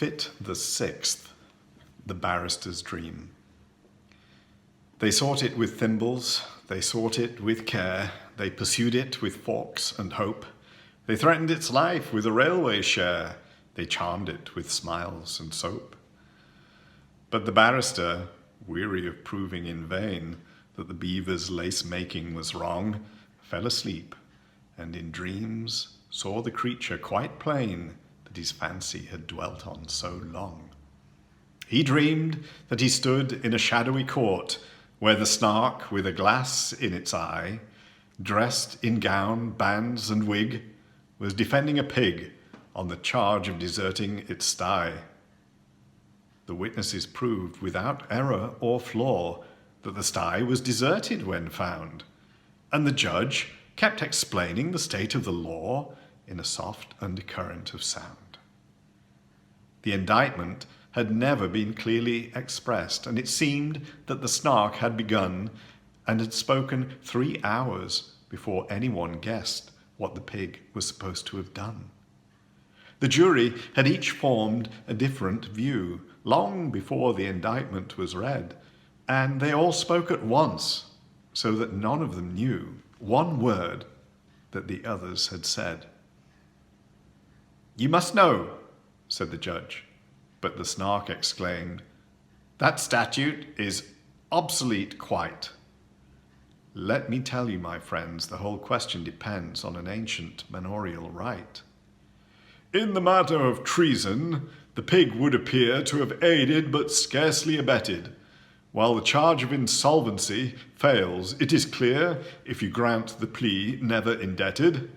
Fit the sixth, the barrister's dream. They sought it with thimbles, they sought it with care, they pursued it with forks and hope. They threatened its life with a railway share, they charmed it with smiles and soap. But the barrister, weary of proving in vain that the beaver's lace-making was wrong, fell asleep, and in dreams saw the creature quite plain that his fancy had dwelt on so long. He dreamed that he stood in a shadowy court where the Snark, with a glass in its eye, dressed in gown, bands and wig, was defending a pig on the charge of deserting its sty. The witnesses proved without error or flaw that the sty was deserted when found, and the judge kept explaining the state of the law in a soft undercurrent of sound. The indictment had never been clearly expressed, and it seemed that the Snark had begun and had spoken 3 hours before anyone guessed what the pig was supposed to have done. The jury had each formed a different view long before the indictment was read, and they all spoke at once, so that none of them knew one word that the others had said. "You must know," said the judge, but the Snark exclaimed, "That statute is obsolete quite." "Let me tell you, my friends, the whole question depends on an ancient manorial right. In the matter of treason, the pig would appear to have aided but scarcely abetted. While the charge of insolvency fails, it is clear, if you grant the plea never indebted.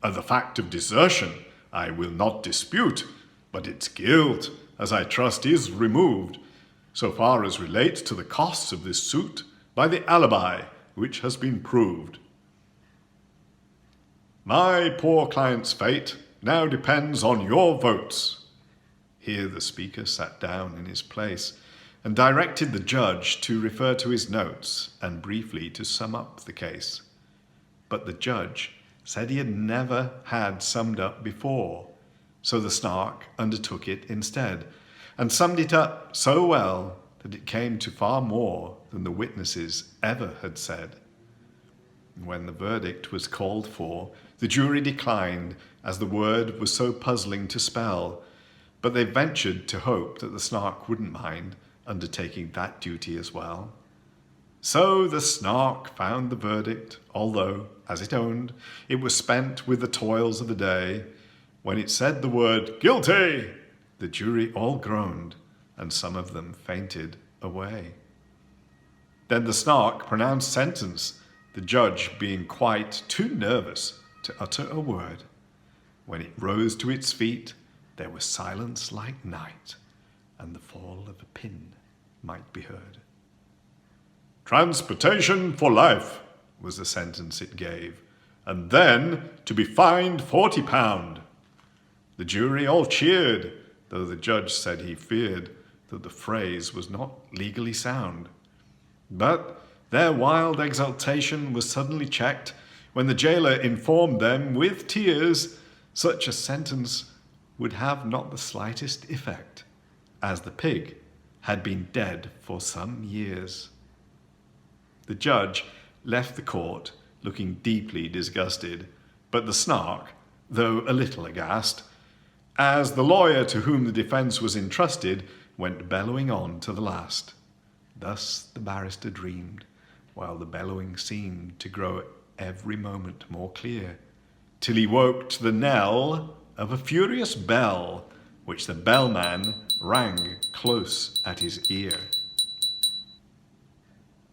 And the fact of desertion I will not dispute, but its guilt, as I trust, is removed, so far as relates to the costs of this suit, by the alibi which has been proved. My poor client's fate now depends on your votes." Here the speaker sat down in his place and directed the judge to refer to his notes and briefly to sum up the case. But the judge said he had never had summed up before, so the Snark undertook it instead, and summed it up so well that it came to far more than the witnesses ever had said. When the verdict was called for, the jury declined, as the word was so puzzling to spell, but they ventured to hope that the Snark wouldn't mind undertaking that duty as well. So the Snark found the verdict, although, as it owned, it was spent with the toils of the day. When it said the word "guilty," the jury all groaned, and some of them fainted away. Then the Snark pronounced sentence, the judge being quite too nervous to utter a word. When it rose to its feet, there was silence like night, and the fall of a pin might be heard. "Transportation for life," was the sentence it gave, "and then to be fined £40. The jury all cheered, though the judge said he feared that the phrase was not legally sound. But their wild exultation was suddenly checked when the jailer informed them with tears such a sentence would have not the slightest effect, as the pig had been dead for some years. The judge left the court looking deeply disgusted, but the Snark, though a little aghast, as the lawyer to whom the defence was entrusted went bellowing on to the last. Thus the barrister dreamed, while the bellowing seemed to grow every moment more clear, till he woke to the knell of a furious bell, which the bellman rang close at his ear.